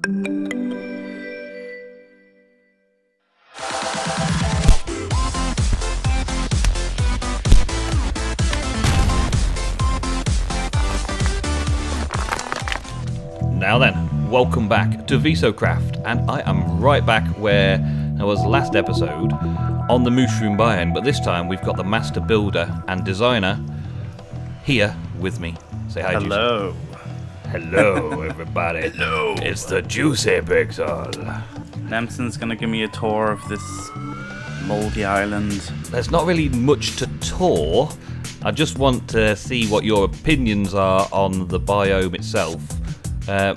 Now then, welcome back to VISOCraft, and I am right back where I was last episode on the mushroom biome, but this time we've got the master builder and designer here with me. Say hi, Hello. Juicy. Hello, everybody. Hello. It's the JuicyPixel. Nemsun's gonna give me a tour of this moldy island. There's not really much to tour. I just want to see what your opinions are on the biome itself.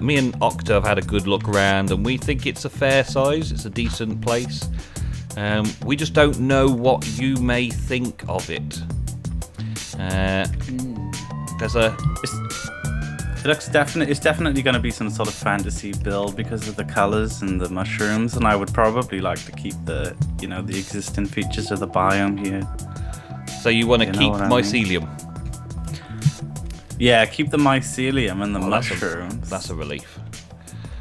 Me and Octa have had a good look around, and we think it's a fair size. It's a decent place. We just don't know what you may think of it. It's definitely going to be some sort of fantasy build because of the colors and the mushrooms, and I would probably like to keep the existing features of the biome here. So you want to keep mycelium? Yeah, keep the mycelium and the mushrooms. That's a relief.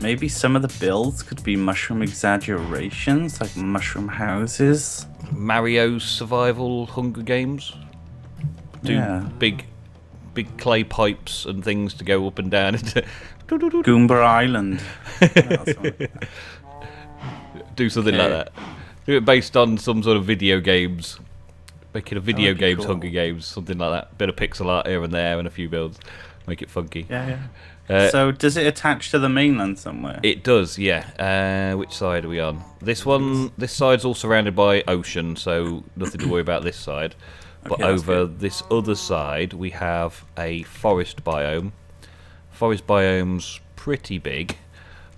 Maybe some of the builds could be mushroom exaggerations, like mushroom houses. Mario's survival Hunger Games. Big clay pipes and things to go up and down into. Goomba Island. Do something like that. Do it based on some sort of video games. Make it a video games, cool. Hunger Games, something like that. Bit of pixel art here and there and a few builds. Make it funky. Yeah. So does it attach to the mainland somewhere? It does, yeah. Which side are we on? This side's all surrounded by ocean, so nothing to worry about this side. But over this other side, we have a forest biome. Forest biome's pretty big,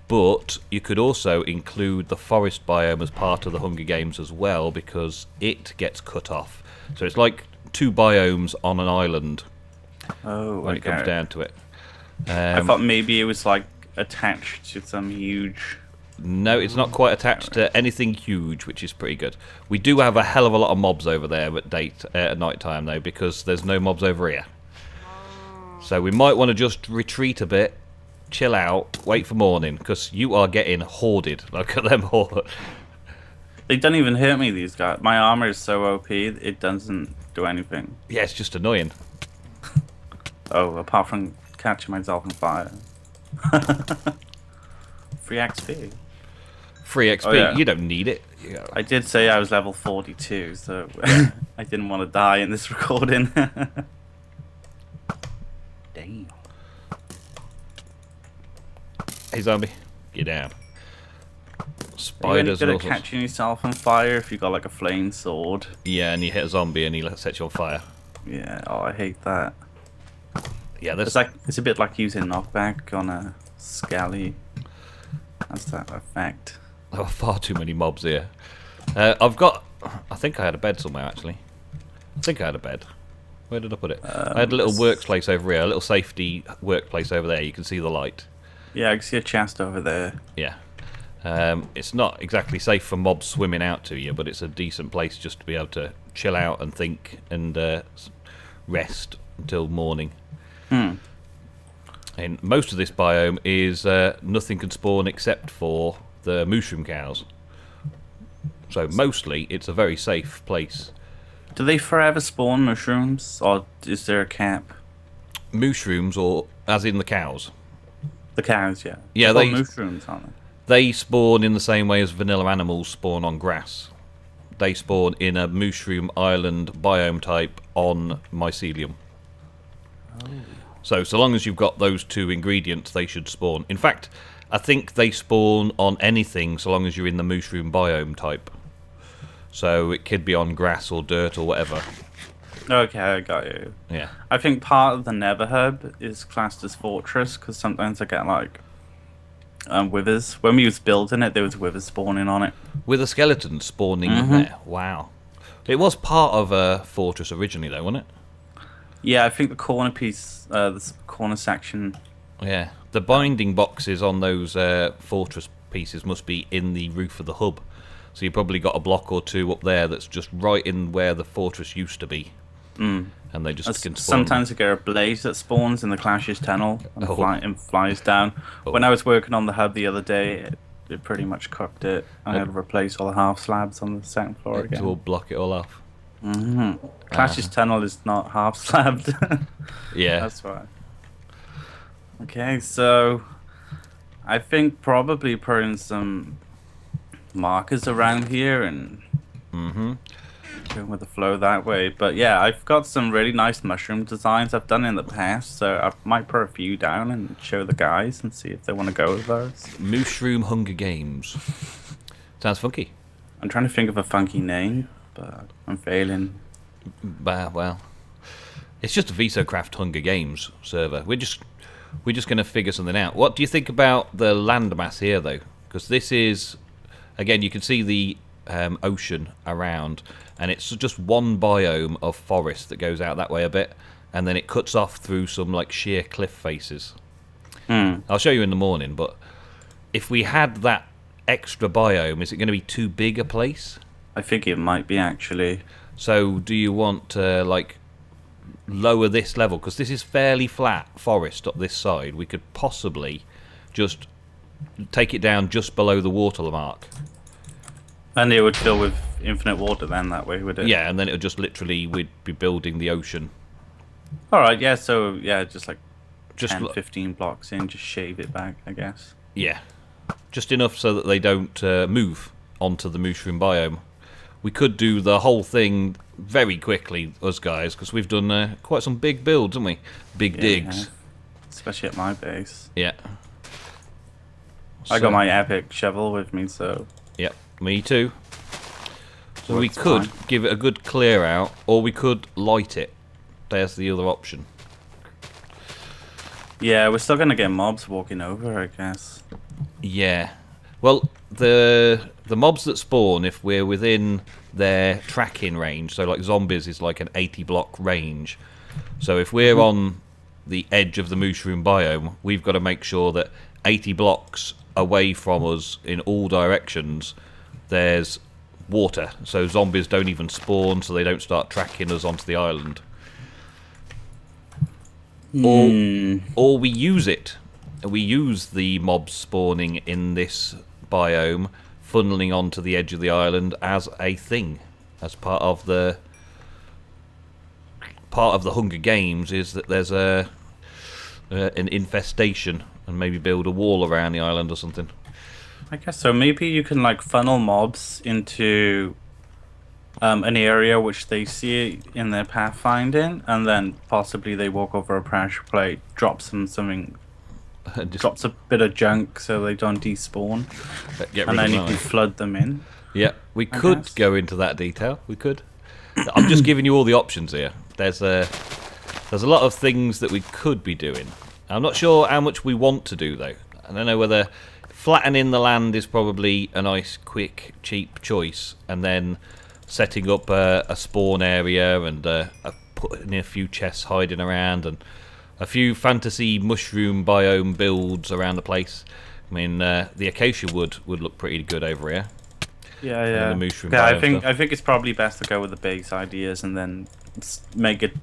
but you could also include the forest biome as part of the Hunger Games as well, because it gets cut off. So it's like two biomes on an island when it comes down to it. I thought maybe it was like attached to some huge... No, it's not quite attached to anything huge, which is pretty good. We do have a hell of a lot of mobs over there at night time, though, because there's no mobs over here. So we might want to just retreat a bit, chill out, wait for morning, because you are getting hoarded. Look at them all. They don't even hurt me, these guys. My armor is so OP, it doesn't do anything. Yeah, it's just annoying. Oh, apart from catching myself on fire. Free XP. Free XP? Oh, yeah. You don't need it. I did say I was level 42, so I didn't want to die in this recording. Damn. Hey, zombie. Get down. Spiders. Are you good at catching yourself on fire if you got like a flame sword? Yeah, and you hit a zombie and he sets you on fire. Yeah. Oh, I hate that. Yeah, it's a bit like using knockback on a scally. That's that effect. There are far too many mobs here. I think I had a bed somewhere, actually. I think I had a bed. Where did I put it? I had a little workplace over here, a little safety workplace over there. You can see the light. Yeah, I can see a chest over there. Yeah. It's not exactly safe for mobs swimming out to you, but it's a decent place just to be able to chill out and think and rest until morning. And most of this biome is nothing can spawn except for the mushroom cows. So mostly it's a very safe place. Do they forever spawn mushrooms, or is there a cap? Mushrooms, or as in the cows? The cows, yeah. Yeah, they mushrooms, aren't they? They spawn in the same way as vanilla animals spawn on grass. They spawn in a mushroom island biome type on mycelium. Oh. So long as you've got those two ingredients, they should spawn. In fact, I think they spawn on anything so long as you're in the mushroom biome type. So it could be on grass or dirt or whatever. Okay, I got you. Yeah. I think part of the Nether Hub is classed as Fortress, because sometimes I get like withers. When we was building it, there was withers spawning on it. With a skeleton spawning in there. Wow. It was part of a Fortress originally, though, wasn't it? Yeah, I think the corner piece, the corner section. Yeah, the binding boxes on those Fortress pieces must be in the roof of the hub. So you probably got a block or two up there that's just right in where the Fortress used to be. and they just can spawn. Sometimes you get a blaze that spawns in the Clash's tunnel and, and flies down. Oh. When I was working on the hub the other day, it pretty much cooked it. I had to replace all the half slabs on the second floor again. To block it all off. Clash's tunnel is not half slabbed. Yeah. That's why. Okay, so I think probably putting some markers around here and going with the flow that way. But yeah, I've got some really nice mushroom designs I've done in the past, so I might put a few down and show the guys and see if they want to go with those. Mushroom Hunger Games. Sounds funky. I'm trying to think of a funky name, but I'm failing. Well, it's just a VISOCraft Hunger Games server. We're just going to figure something out. What do you think about the landmass here, though? Because this is, again, you can see the ocean around, and it's just one biome of forest that goes out that way a bit, and then it cuts off through some like sheer cliff faces. I'll show you in the morning, but if we had that extra biome, is it going to be too big a place? I think it might be, actually. So do you want to like lower this level, because this is fairly flat forest up this side? We could possibly just take it down just below the water mark. And it would fill with infinite water then that way, would it? Yeah, and then it would just literally, we'd be building the ocean. Alright, yeah, so yeah, just like Just 10, 15 blocks in, just shave it back, I guess. Yeah, just enough so that they don't move onto the mushroom biome. We could do the whole thing very quickly, us guys, because we've done quite some big builds, haven't we? Big digs. Yeah. Especially at my base. Yeah. I got my epic shovel with me, so... Yep, me too. So we Works could fine. give it a good clear out, or we could light it. There's the other option. Yeah, we're still gonna get mobs walking over, I guess. Yeah. Well, the mobs that spawn, if we're within their tracking range, so like zombies is like an 80 block range. So if we're on the edge of the mushroom biome, we've got to make sure that 80 blocks away from us in all directions there's water, so zombies don't even spawn, so they don't start tracking us onto the island. Or we use it. We use the mobs spawning in this biome, funneling onto the edge of the island as a thing, as part of the Hunger Games. Is that there's an infestation, and maybe build a wall around the island or something. I guess so. Maybe you can like funnel mobs into an area which they see in their pathfinding, and then possibly they walk over a pressure plate, drops them something, drops a bit of junk so they don't despawn, and then you can flood them in. Yeah, we could go into that detail. We could. I'm just giving you all the options here. There's a lot of things that we could be doing. I'm not sure how much we want to do though. I don't know whether flattening the land is probably a nice, quick, cheap choice, and then setting up a spawn area and putting in a few chests hiding around and a few fantasy mushroom biome builds around the place. I mean, the acacia wood would look pretty good over here. Yeah. The mushroom Yeah, biome I think it's probably best to go with the base ideas and then make it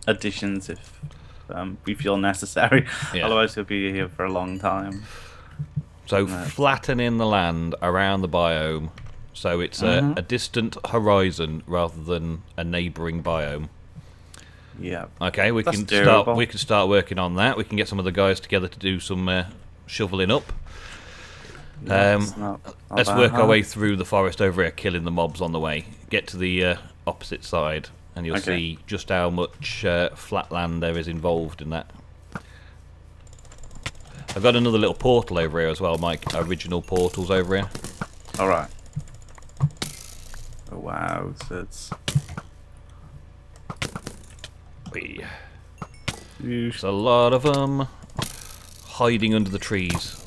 additions if we feel necessary. Yeah. Otherwise, we'll be here for a long time. So flattening the land around the biome, so it's a distant horizon rather than a neighbouring biome. Yeah. Okay, we That's can doable. start working on that. We can get some of the guys together to do some shoveling up. It's not Let's bad, work our huh? way through the forest over here, killing the mobs on the way. Get to the opposite side, and you'll Okay. see just how much flat land there is involved in that. I've got another little portal over here as well, Mike. Original portals over here. All right. Oh wow, so it's Whee. There's a lot of them hiding under the trees.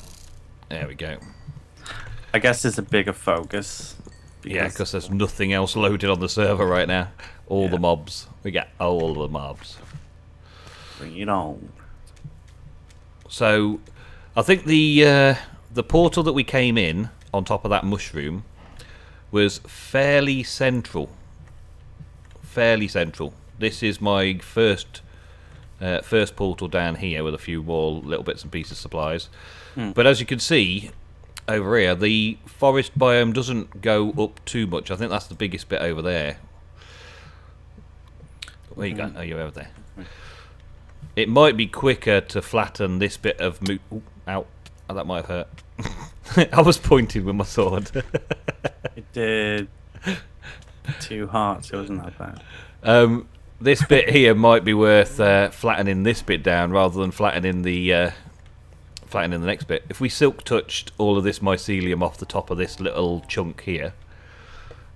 There we go. I guess there's a bigger focus. Yeah, because there's nothing else loaded on the server right now. All the mobs. We get all the mobs. Bring it on. So, I think the portal that we came in on top of that mushroom was fairly central. Fairly central. This is my first portal down here with a few more little bits and pieces supplies. But as you can see over here, the forest biome doesn't go up too much. I think that's the biggest bit over there. Where you going? Oh, you're over there. It might be quicker to flatten this bit of out. Oh, that might have hurt. I was pointing with my sword. It did 2 hearts. It wasn't that bad. This bit here might be worth flattening this bit down rather than flattening the next bit. If we silk touched all of this mycelium off the top of this little chunk here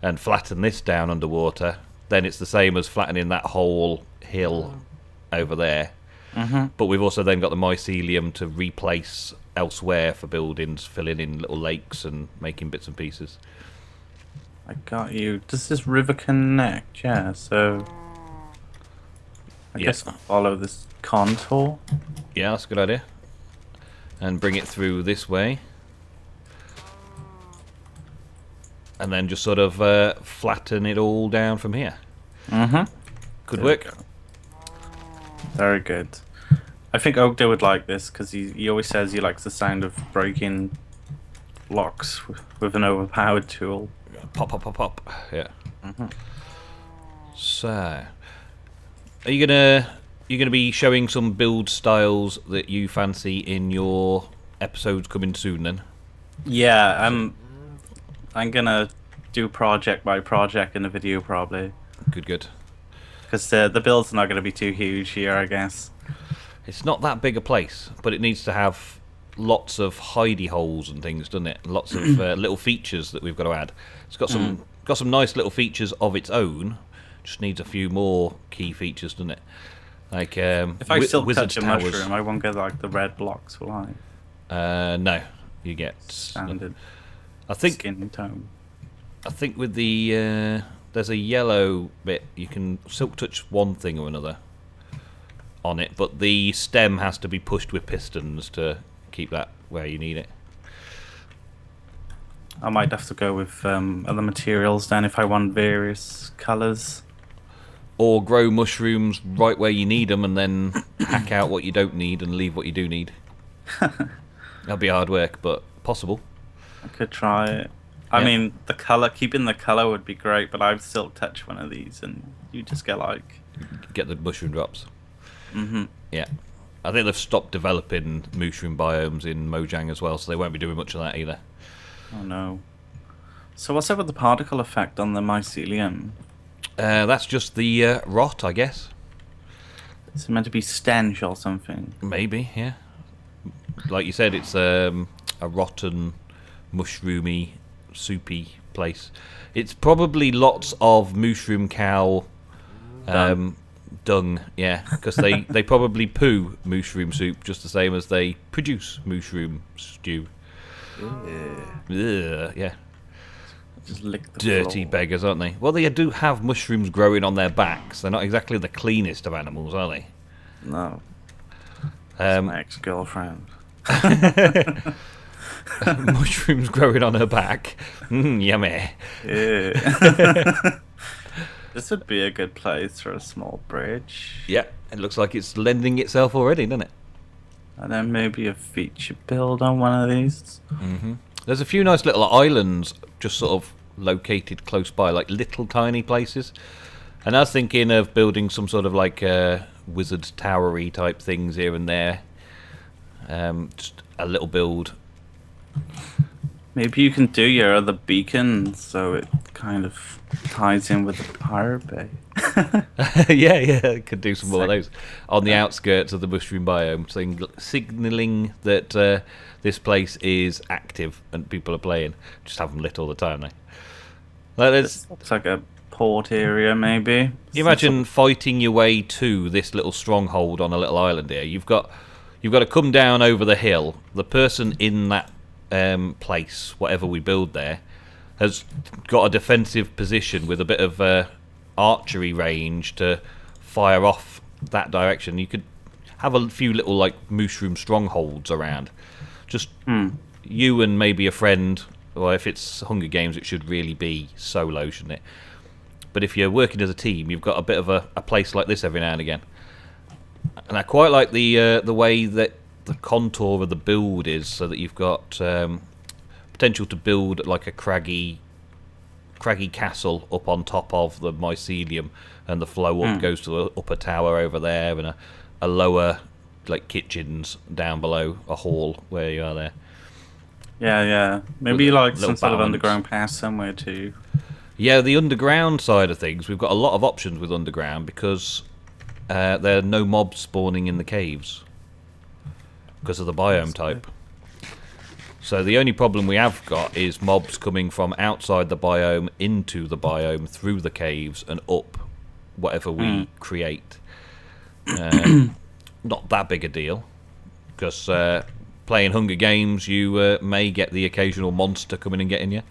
and flatten this down underwater, then it's the same as flattening that whole hill over there. But we've also then got the mycelium to replace elsewhere for buildings, filling in little lakes and making bits and pieces. I got you. Does this river connect? Yeah, so I guess I'll follow this contour. Yeah, that's a good idea. And bring it through this way. And then just sort of flatten it all down from here. Good work. Very good. I think Ogdo would like this because he always says he likes the sound of breaking blocks with an overpowered tool. Pop, pop, pop, pop. Yeah. So, are you gonna be showing some build styles that you fancy in your episodes coming soon? Then. Yeah, I'm gonna do project by project in the video probably. Good. Because the builds are not going to be too huge here, I guess. It's not that big a place, but it needs to have lots of hidey holes and things, doesn't it? Lots of little features that we've got to add. It's got some nice little features of its own. Just needs a few more key features, doesn't it? Like if I still touch a towers. mushroom, I won't get like the red blocks, will I? No, you get Standard. I think skin tone. I think with the there's a yellow bit. You can silk touch one thing or another on it, but the stem has to be pushed with pistons to keep that where you need it. I might have to go with other materials then if I want various colours. Or grow mushrooms right where you need them and then hack out what you don't need and leave what you do need. That'll be hard work, but possible. I could try it. I mean, keeping the colour would be great, but I'd still touch one of these and you just get like... Get the mushroom drops. Yeah. I think they've stopped developing mushroom biomes in Mojang as well, so they won't be doing much of that either. Oh no. So what's up with the particle effect on the mycelium? That's just the rot, I guess. Is it meant to be stench or something? Maybe, yeah. Like you said, it's a rotten, mushroomy, soupy place. It's probably lots of mushroom cow dung, yeah, because they probably poo mushroom soup just the same as they produce mushroom stew. Yeah. Just lick the Dirty floor. beggars, aren't they? Well, they do have mushrooms growing on their backs. They're not exactly the cleanest of animals, are they? No. My ex-girlfriend. Mushrooms growing on her back. Yummy. Yeah. This would be a good place for a small bridge. Yeah, it looks like it's lending itself already, doesn't it? And then maybe a feature build on one of these. There's a few nice little islands just sort of located close by, like little tiny places. And I was thinking of building some sort of like wizard towery type things here and there. Just a little build. Maybe you can do your other beacon so it kind of ties in with the pirate bay. Yeah, could do some more of those on the outskirts of the mushroom biome, signalling that this place is active and people are playing. Just have them lit all the time now. It's like a port area, maybe. You imagine fighting your way to this little stronghold on a little island here. You've got to come down over the hill. The person in that place, whatever we build there, has got a defensive position with a bit of archery range to fire off that direction. You could have a few little like mushroom strongholds around. Just you and maybe a friend. Or if it's Hunger Games, it should really be solo, shouldn't it? But if you're working as a team, you've got a bit of a place like this every now and again. And I quite like the way that the contour of the build is, so that you've got potential to build like a craggy castle up on top of the mycelium, and the flow up goes to the upper tower over there, and a lower like kitchens down below, a hall where you are there. Yeah. Maybe like some sort of balance. underground pass somewhere too. Yeah, the underground side of things, we've got a lot of options with underground because there are no mobs spawning in the caves because of the biome type. So the only problem we have got is mobs coming from outside the biome into the biome through the caves and up whatever we create. Not that big a deal, because playing Hunger Games, you may get the occasional monster coming and getting you.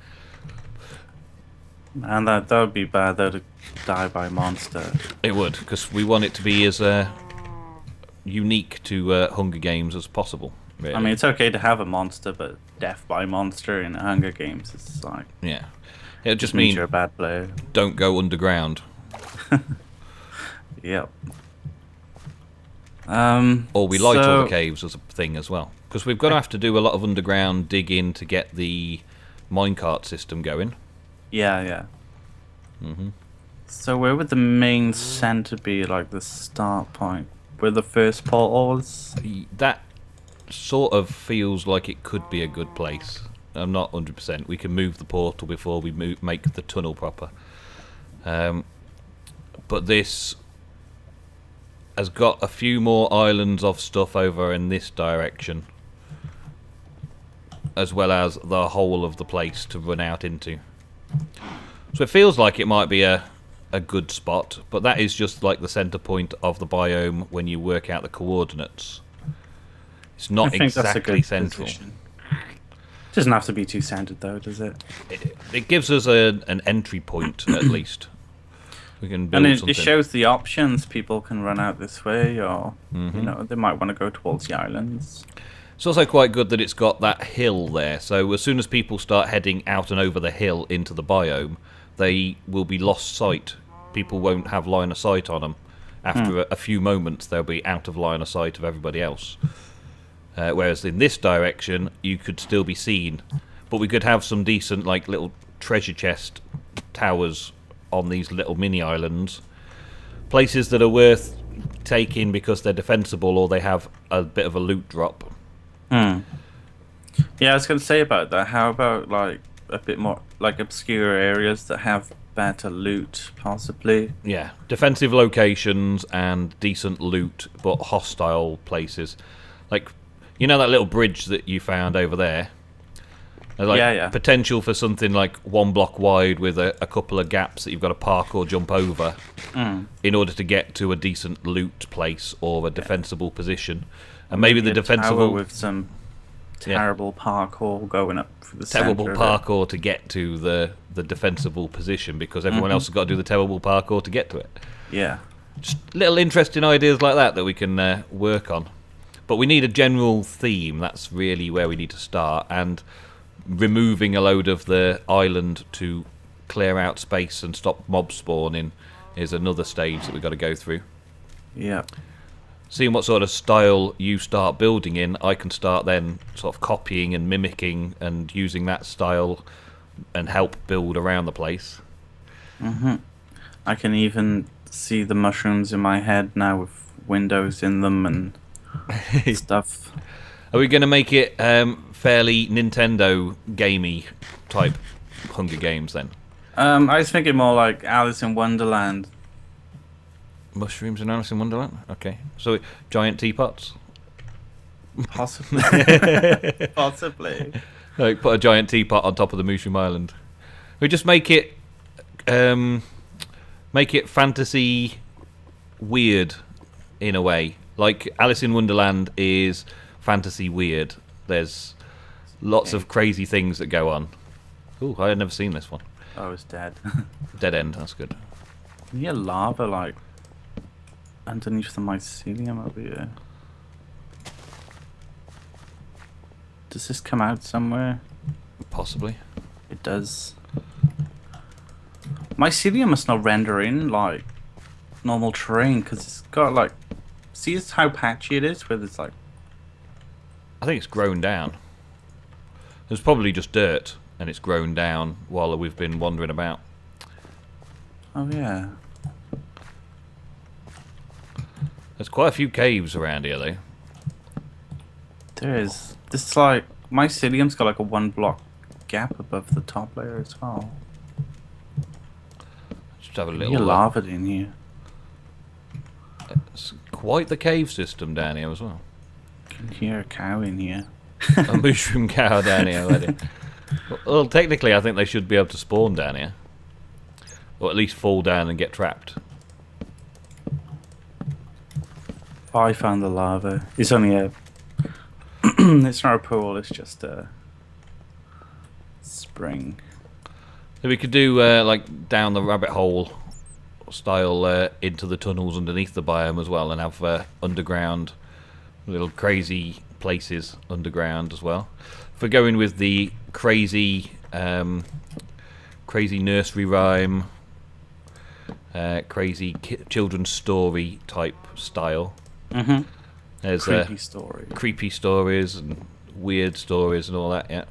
And that would be bad though, to die by monster. It would, because we want it to be as unique to Hunger Games as possible. Really. I mean, it's okay to have a monster, but death by monster in Hunger Games is like... Yeah. It just means means you're a bad player. Don't go underground. Yep. Or we light all the caves as a thing as well. Because we're going to have to do a lot of underground digging to get the minecart system going. Yeah. So where would the main center be, like the start point? Where the first portal is? That sort of feels like it could be a good place. I'm not 100%. We can move the portal before we make the tunnel proper. But this has got a few more islands of stuff over in this direction, as well as the whole of the place to run out into. So it feels like it might be a good spot, but that is just like the center point of the biome when you work out the coordinates. It's not exactly central. Position. Doesn't have to be too centered though, does it? It gives us an entry point at least. We can build and something. It shows the options. People can run out this way, or you know, they might want to go towards the islands. It's also quite good that it's got that hill there, so as soon as people start heading out and over the hill into the biome, they will be lost sight. People won't have line of sight on them. After a few moments, they'll be out of line of sight of everybody else. Whereas in this direction, you could still be seen, but we could have some decent, like, little treasure chest towers on these little mini islands. Places that are worth taking because they're defensible or they have a bit of a loot drop. Yeah, I was going to say about that. How about like a bit more like obscure areas that have better loot, possibly? Yeah, defensive locations and decent loot, but hostile places. Like, you know that little bridge that you found over there? Like yeah. Potential for something like 1 block wide with a couple of gaps that you've got to park or jump over in order to get to a decent loot place or a defensible position. And maybe the defensible with some terrible parkour going up through the terrible center parkour to get to the defensible position, because everyone else has got to do the terrible parkour to get to it. Yeah. Just little interesting ideas like that we can work on. But we need a general theme. That's really where we need to start. And removing a load of the island to clear out space and stop mob spawning is another stage that we've got to go through. Yeah. Seeing what sort of style you start building in, I can start then sort of copying and mimicking and using that style and help build around the place. I can even see the mushrooms in my head now with windows in them and stuff. Are we going to make it fairly Nintendo gamey type Hunger Games then? I was thinking more like Alice in Wonderland. Mushrooms in Alice in Wonderland? Okay. So, giant teapots? Possibly. Possibly. Like, put a giant teapot on top of the Mushroom Island. We just make it fantasy weird in a way. Like Alice in Wonderland is fantasy weird. There's lots of crazy things that go on. Ooh, I had never seen this one. Oh, it's dead. Dead end, that's good. Can you hear lava like underneath the mycelium over here? Does this come out somewhere? Possibly. It does. mycelium must not render in like normal terrain because it's got like. See how patchy it is, where it's like. I think it's grown down. There's probably just dirt, and it's grown down while we've been wandering about. Oh yeah. There's quite a few caves around here, though. There is. This is like mycelium's got like a 1 block gap above the top layer as well. Just have a little You're look. lava in here. It's quite the cave system down here as well. You can hear a cow in here. A mushroom cow down here already. Well, technically, I think they should be able to spawn down here, or at least fall down and get trapped. Oh, I found the lava. It's only a. It's not a pool. It's just a spring. So we could do like down the rabbit hole style into the tunnels underneath the biome as well, and have underground little crazy places underground as well. If we're going with the crazy crazy nursery rhyme, crazy children's story type style, there's Creepy story. creepy stories and weird stories and all that. Yeah,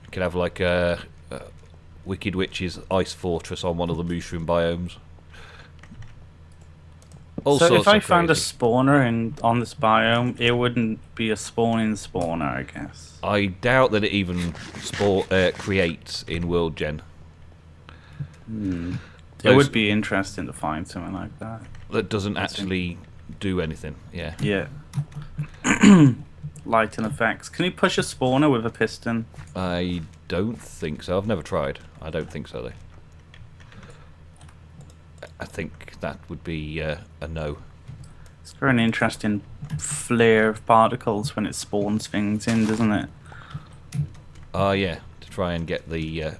you could have like a Wicked Witch's ice fortress on one of the mushroom biomes. All So sorts if I of found a crazy. spawner on this biome, it wouldn't be a spawning spawner, I guess. I doubt that it even creates in World Gen. It Those- would be interesting to find something like that. That doesn't actually do anything. Yeah. Yeah. Lighting effects. Can you push a spawner with a piston? I don't think so. I've never tried. I don't think so, though. I think that would be a no. It's got an interesting flare of particles when it spawns things in, doesn't it? Yeah, to try and get the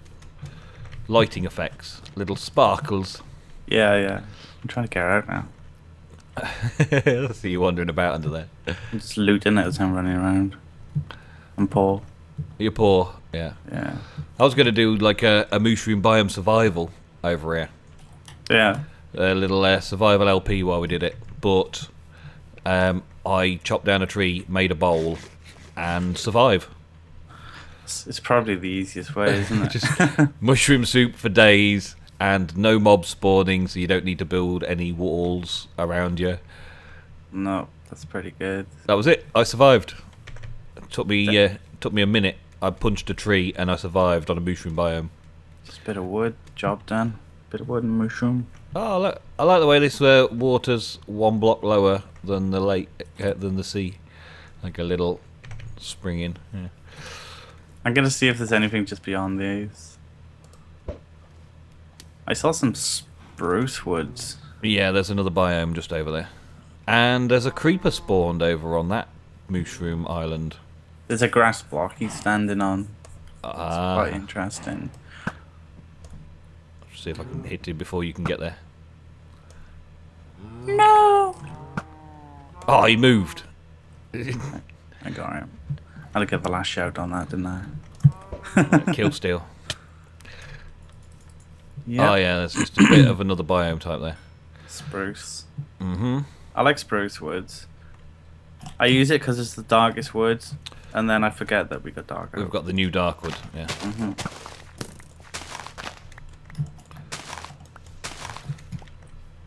lighting effects, little sparkles. Yeah, yeah. I'm trying to get out now. I see you wandering about under there. I'm just looting it as I'm running around. I'm poor. You're poor, yeah. Yeah. I was going to do like a mushroom biome survival over here. Yeah. A little survival LP while we did it, but I chopped down a tree, made a bowl, and survive. It's probably the easiest way, isn't it? Just mushroom soup for days, and no mob spawning, so you don't need to build any walls around you. No, that's pretty good. That was it. I survived. It took me a minute. I punched a tree and I survived on a mushroom biome. Just a bit of wood, job done. Bit of wood and mushroom. Oh, look! I like the way this water's 1 block lower than the lake, than the sea, like a little spring in. Yeah. I'm gonna see if there's anything just beyond these. I saw some spruce woods. Yeah, there's another biome just over there, and there's a creeper spawned over on that mushroom island. There's a grass block he's standing on. That's Ah, quite interesting. see if I can hit him before you can get there. No! Oh, he moved. I got him. I had to get the last shout on that, didn't I? Kill steal. Yeah. Oh yeah, there's just a bit of another biome type there. Spruce. Mm-hmm. I like spruce woods. I use it because it's the darkest woods, and then I forget that we got darker. We've got the new darkwood. Yeah.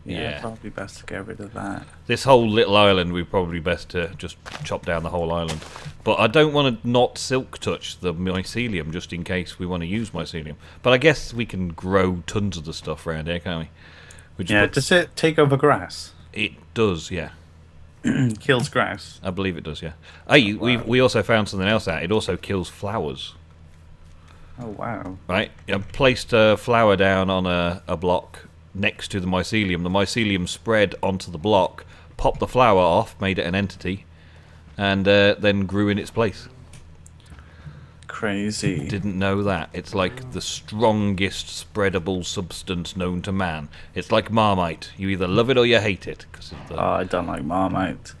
Yeah, Yeah. probably best to get rid of that. This whole little island, we're probably best to just chop down the whole island. But I don't want to not silk touch the mycelium just in case we want to use mycelium. But I guess we can grow tons of the stuff around here, can't we? Yeah, does it take over grass? It does, yeah. Kills grass. I believe it does, yeah. Hey, we also found something else out. It also kills flowers, Oh wow. right? I placed a flower down on a block next to the mycelium. The mycelium spread onto the block, popped the flower off, made it an entity, and then grew in its place. Crazy. Didn't know that. It's like the strongest spreadable substance known to man. It's like Marmite. You either love it or you hate it. Oh, I don't like Marmite.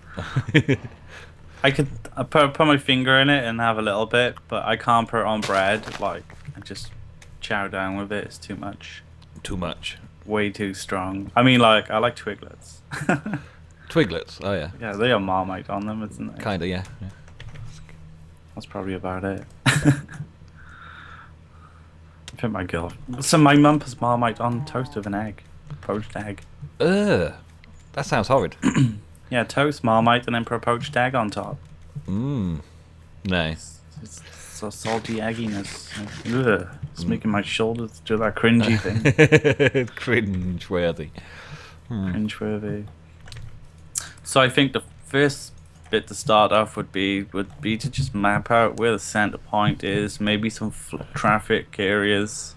I could put my finger in it and have a little bit, but I can't put it on bread. Like, I just chow down with it. It's too much. Too much. Way too strong. I mean, like, I like Twiglets. Twiglets. Oh yeah. Yeah, they are Marmite on them, isn't it? Kinda, yeah. That's probably about it. I think my girl. So my mum puts Marmite on toast with an egg, poached egg. Ugh. That sounds horrid. Yeah, toast Marmite and then put a poached egg on top. Mmm. Nice. It's so salty egginess. Ugh. It's making my shoulders do that cringy thing. Cringe-worthy. Cringe-worthy. So I think the first bit to start off would be to just map out where the center point is, maybe some traffic areas.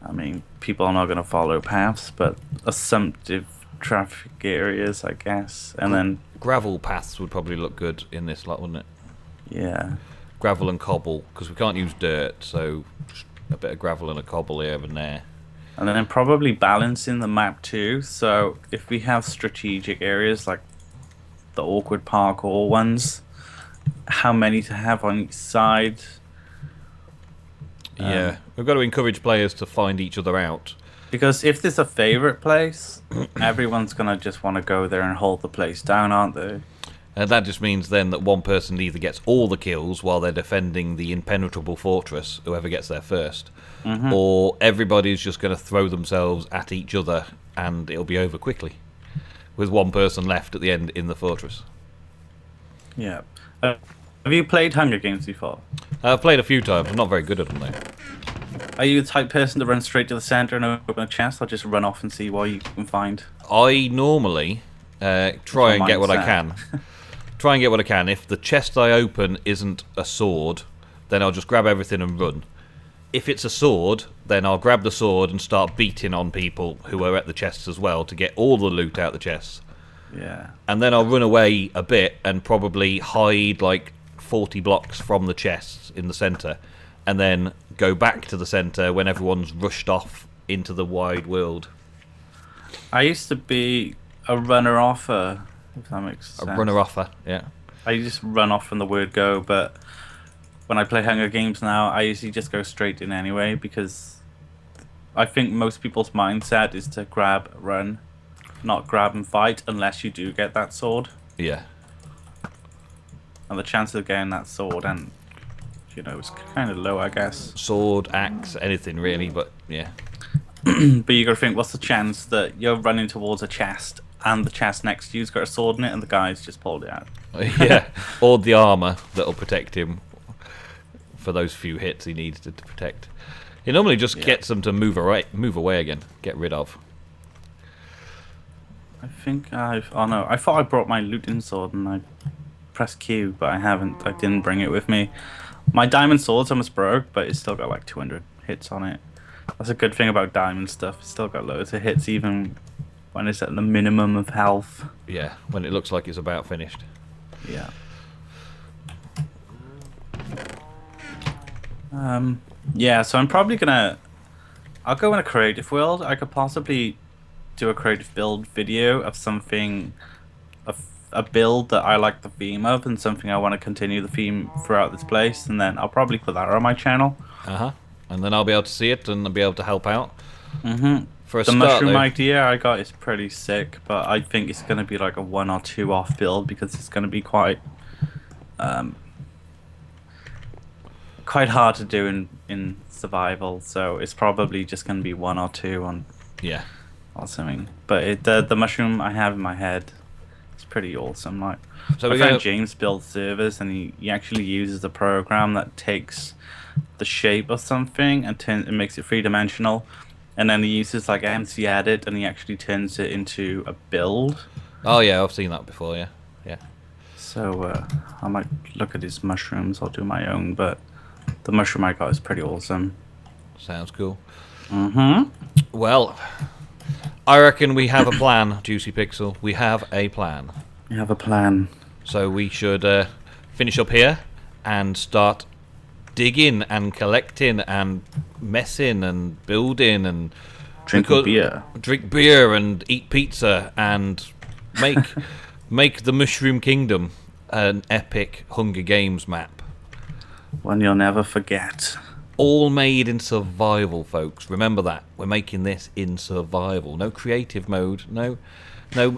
I mean, people are not going to follow paths, but assumptive traffic areas, I guess. And then gravel paths would probably look good in this lot, wouldn't it? Yeah. Gravel and cobble, because we can't use dirt, so just a bit of gravel and a cobble here and there. And then probably balancing the map too. So if we have strategic areas like the awkward parkour ones, how many to have on each side? Yeah, we've got to encourage players to find each other out. Because if there's a favorite place, everyone's gonna just want to go there and hold the place down, aren't they? And that just means then that one person either gets all the kills while they're defending the impenetrable fortress, whoever gets there first, or everybody's just going to throw themselves at each other and it'll be over quickly, with one person left at the end in the fortress. Yeah. Have you played Hunger Games before? I've played a few times. I'm not very good at them though. Are you the type person to run straight to the center and open a chest, or just run off and see what you can find? I normally try and get what I can. Try and get what I can. If the chest I open isn't a sword, then I'll just grab everything and run. If it's a sword, then I'll grab the sword and start beating on people who are at the chests as well to get all the loot out the chests. Yeah. And then I'll run away a bit and probably hide like 40 blocks from the chests in the centre, and then go back to the centre when everyone's rushed off into the wide world. I used to be a runner-offer, if that makes sense. A runner-offer, yeah. I just run off from the word go, but when I play Hunger Games now, I usually just go straight in anyway, because I think most people's mindset is to grab, run, not grab and fight, unless you do get that sword. Yeah. And the chance of getting that sword, and you know, it's kind of low, I guess. Sword, axe, anything really, but yeah. But you gotta think, what's the chance that you're running towards a chest and the chest next to you's got a sword in it and the guy's just pulled it out? Yeah, or the armour that'll protect him for those few hits he needs to protect. He normally just gets them to move away again, get rid of. I think oh no, I thought I brought my looting sword and I pressed Q, but I haven't. I didn't bring it with me. My diamond sword's almost broke, but it's still got like 200 hits on it. That's a good thing about diamond stuff. It's still got loads of hits, even when it's at the minimum of health. Yeah, when it looks like it's about finished. Yeah. Yeah, so I'm probably gonna... I'll go in a creative world. I could possibly do a creative build video of something... a build that I like the theme of, and something I want to continue the theme throughout this place, and then I'll probably put that on my channel. And then I'll be able to see it and I'll be able to help out. For a The start, mushroom though, idea I got is pretty sick, but I think it's going to be like a 1 or 2 off build, because it's going to be quite hard to do in survival, so it's probably just going to be 1 or 2 on or something. But the mushroom I have in my head is pretty awesome. Like, so my friend James builds servers, and he actually uses a program that takes the shape of something and makes it 3-dimensional, and then he uses like MC Edit, and he actually turns it into a build. Oh yeah, I've seen that before. Yeah. So I might look at his mushrooms. I'll do my own, but the mushroom I got is pretty awesome. Sounds cool. Well, I reckon we have a plan, JuicyPixel. We have a plan. We have a plan. So we should finish up here and start digging and collecting and messing and building and drink beer and eat pizza and make the Mushroom Kingdom an epic Hunger Games map. One you'll never forget. All made in survival, folks. Remember that. We're making this in survival. No creative mode. No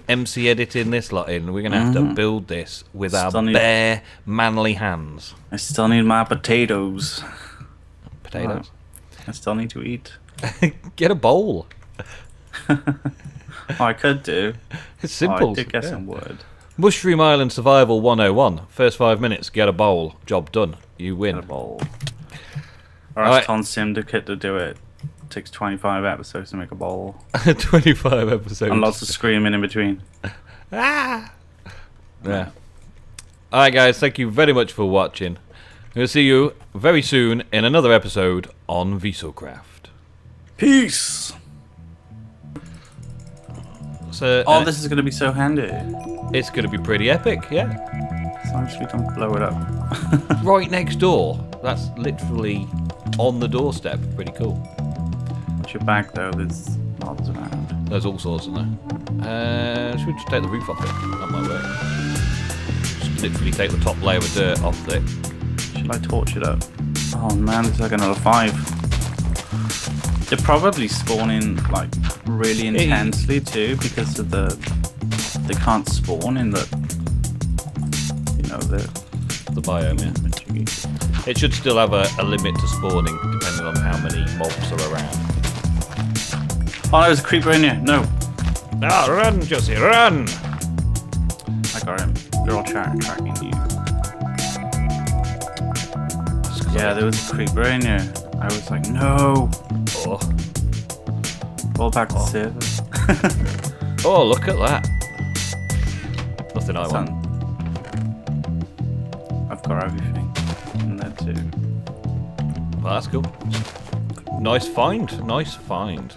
MC editing this lot in. We're going to have to build this with our bare, manly hands. I still need my potatoes. Potatoes? I still need to eat. Get a bowl. I could do. It's simple. I did get some wood. Mushroom Island Survival 101. First 5 minutes, get a bowl. Job done. You win. Get a bowl. Or ask Tom Syndicate to do it. It takes 25 episodes to make a bowl. 25 episodes. And lots of screaming in between. Ah! Yeah. Alright guys, thank you very much for watching. We'll see you very soon in another episode on VISOCraft. Peace! So, oh, this is going to be so handy. It's going to be pretty epic, yeah. As long as we don't blow it up. Right next door. That's literally on the doorstep. Pretty cool. Watch your back though, there's knobs around. There's all sorts in there. Should we just take the roof off it? That might work. Just literally take the top layer of dirt off it. Should I torch it up? Oh man, there's like another 5. They're probably spawning like really intensely too because of they can't spawn in the the biome. Yeah. It should still have a limit to spawning depending on how many mobs are around. Oh, there's a creeper in here. No. Ah, run, Josie, run! I got him. They're all tracking you. Yeah, there was a creeper in here. I was like, no. Oh. All back to server. Oh, look at that. Nothing I want. I've got everything in there too. Well, that's cool. Nice find. Nice find.